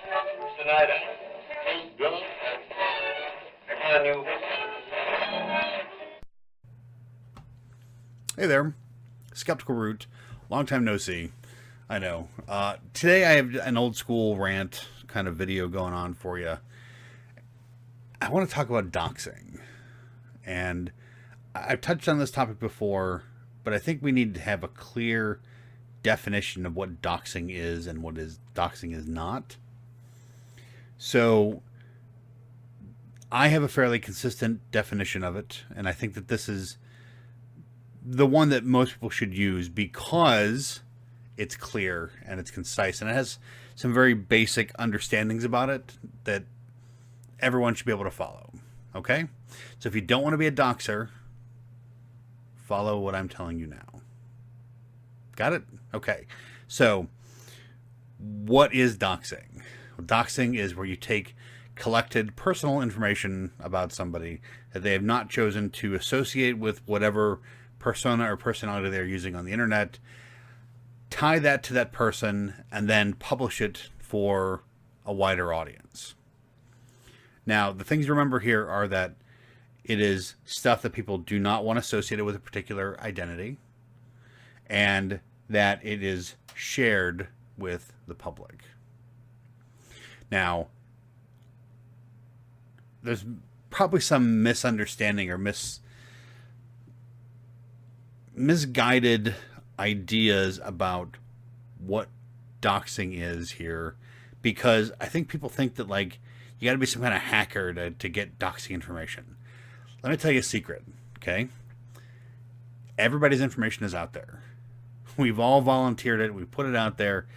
Tonight, Hey there, Skeptical Root. Long time no see. I know. Today I have an old school rant kind of video going on for you. I want to talk about doxing. And I've touched on this topic before, but I think we need to have a clear definition of what doxing is and what is doxing is not. So I have a fairly consistent definition of it, and I think that this is the one that most people should use because it's clear and it's concise and it has some very basic understandings about it that everyone should be able to follow. Okay? So if you don't want to be a doxer, follow what I'm telling you now. Got it? Okay. So what is doxing? Well, doxing is where you take collected personal information about somebody that they have not chosen to associate with whatever persona or personality they're using on the internet, tie that to that person, and then publish it for a wider audience. Now, the things to remember here are that it is stuff that people do not want associated with a particular identity, and that it is shared with the public. Now, there's probably some misunderstanding or misguided ideas about what doxing is here, because I think people think that like you got to be some kind of hacker to get doxing information. Let me tell you a secret, okay? Everybody's information is out there. We've all volunteered it. We put it out there.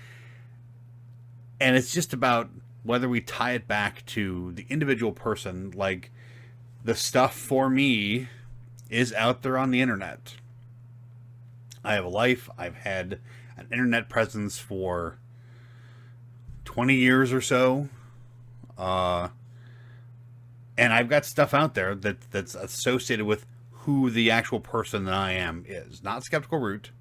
And it's just about whether we tie it back to the individual person. Like, the stuff for me is out there on the internet. I have a life. I've had an internet presence for 20 years or so. And I've got stuff out there that's associated with who the actual person that I am is. Not Skeptical Root.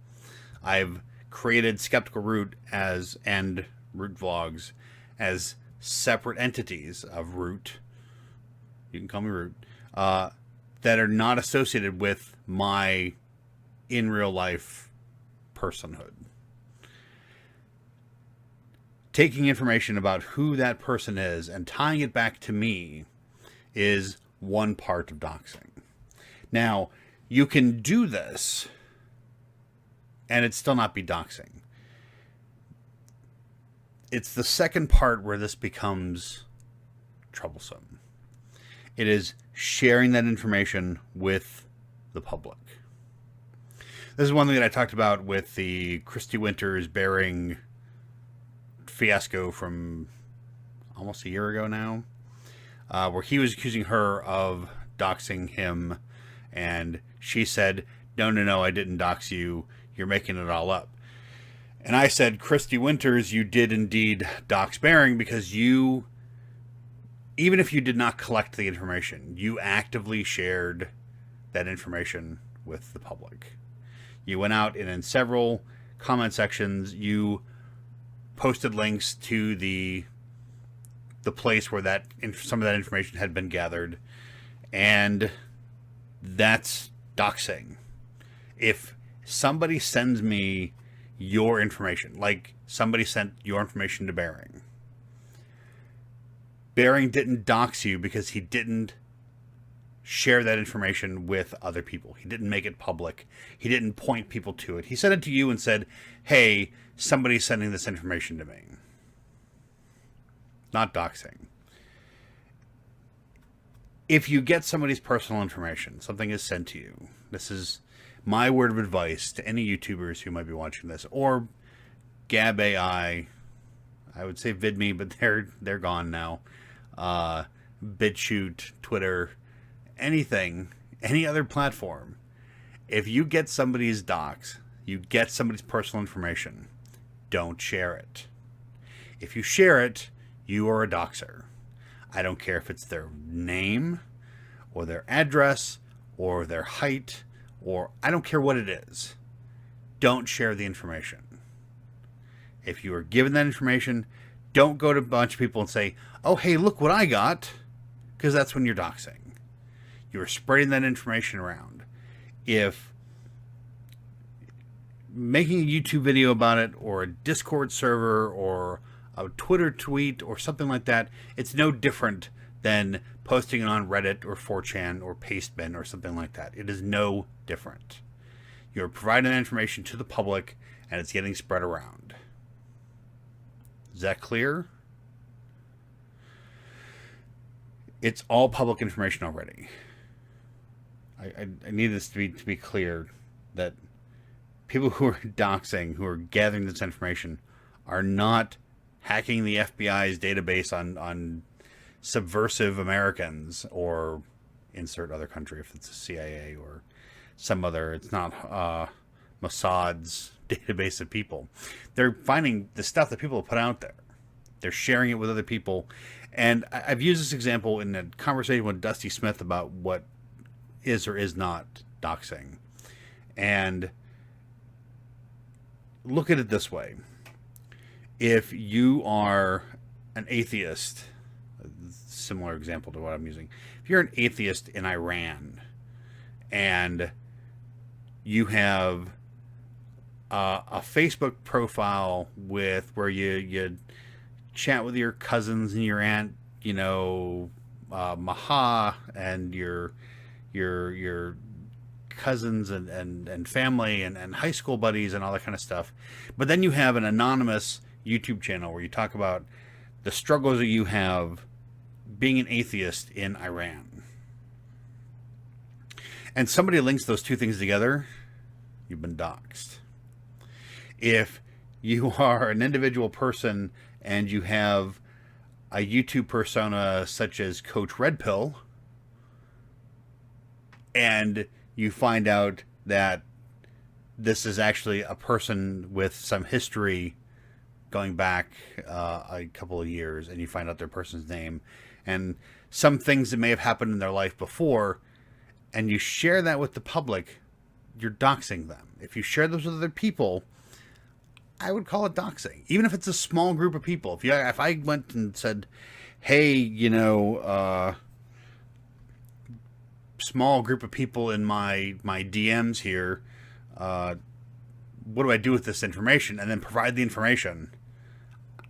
I've created Skeptical Root and Root Vlogs as separate entities of Root. You can call me Root. That are not associated with my in real life personhood. Taking information about who that person is and tying it back to me is one part of doxing. Now, you can do this and it still not be doxing. It's the second part where this becomes troublesome. It is sharing that information with the public. This is one thing that I talked about with the Christy Winters Bearing fiasco from almost a year ago now, where he was accusing her of doxing him, and she said, no, I didn't dox you. You're making it all up. And I said, Christy Winters, you did indeed dox Bearing because you, even if you did not collect the information, you actively shared that information with the public. You went out and in several comment sections, you posted links to the place where some of that information had been gathered. And that's doxing. If somebody sends me your information, like somebody sent your information to Bearing didn't dox you because he didn't share that information with other people. He didn't make it public. He didn't point people to it. He sent it to you and said, hey, somebody's sending this information to me. Not doxing. If you get somebody's personal information, something is sent to you. This is my word of advice to any YouTubers who might be watching this, or Gab AI. I would say VidMe, but they're gone now. BitChute, Twitter, anything, any other platform. If you get somebody's docs, you get somebody's personal information, don't share it. If you share it, you are a doxer. I don't care if it's their name or their address or their height, or I don't care what it is. Don't share the information. If you are given that information, Don't go to a bunch of people and say, oh, hey, look what I got, because that's when you're doxing. You're spreading that information around. If making a YouTube video about it, or a Discord server, or a Twitter tweet, or something like that, it's no different than posting it on Reddit, or 4chan, or Pastebin, or something like that. It is no different. You're providing that information to the public, and it's getting spread around. Is that clear? It's all public information already. I need this to be clear, that people who are doxing, who are gathering this information, are not hacking the FBI's database on subversive Americans, or insert other country if it's the CIA or some other. It's not Mossad's database of people. They're finding the stuff that people have put out there. They're sharing it with other people. And I've used this example in a conversation with Dusty Smith about what is or is not doxing. And look at it this way. If you are an atheist, a similar example to what I'm using. If you're an atheist in Iran, and you have a Facebook profile with where you chat with your cousins and your aunt, Maha, and your cousins and family and high school buddies and all that kind of stuff. But then you have an anonymous YouTube channel where you talk about the struggles that you have being an atheist in Iran. And somebody links those two things together, you've been doxxed. If you are an individual person and you have a YouTube persona such as Coach Red Pill, and you find out that this is actually a person with some history going back a couple of years, and you find out their person's name and some things that may have happened in their life before, and you share that with the public, you're doxing them. If you share those with other people, I would call it doxing, even if it's a small group of people. If I went and said, hey, small group of people in my DMs here, what do I do with this information? And then provide the information.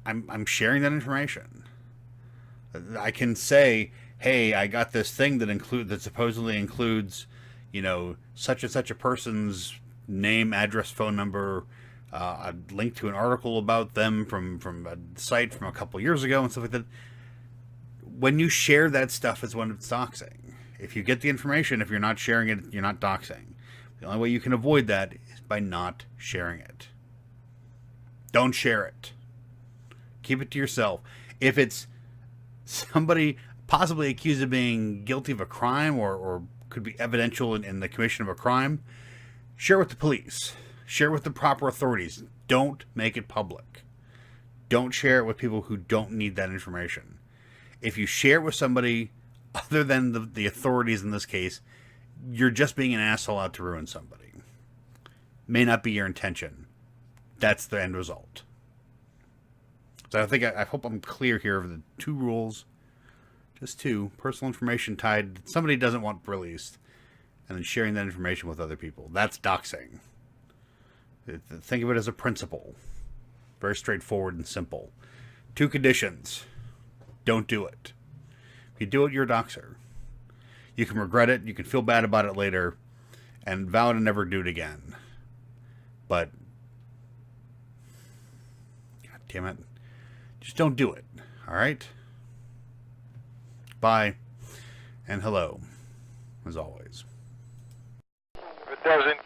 I'm sharing that information. I can say, hey, I got this thing that supposedly includes, such and such a person's name, address, phone number, a link to an article about them from a site from a couple years ago and stuff like that. When you share that stuff is when it's doxing. If you get the information, if you're not sharing it, you're not doxing. The only way you can avoid that is by not sharing it. Don't share it. Keep it to yourself. If it's somebody possibly accused of being guilty of a crime or could be evidential in the commission of a crime, share with the police. Share with the proper authorities. Don't make it public. Don't share it with people who don't need that information. If you share it with somebody other than the authorities in this case, you're just being an asshole out to ruin somebody. May not be your intention. That's the end result. So I hope I'm clear here of the two rules. Just two. Personal information tied that somebody doesn't want released, and then sharing that information with other people. That's doxing. Think of it as a principle. Very straightforward and simple. Two conditions. Don't do it. If you do it, you're a doxer. You can regret it. You can feel bad about it later, and vow to never do it again. But, God damn it, just don't do it. All right? Bye, and hello, as always. If it doesn't,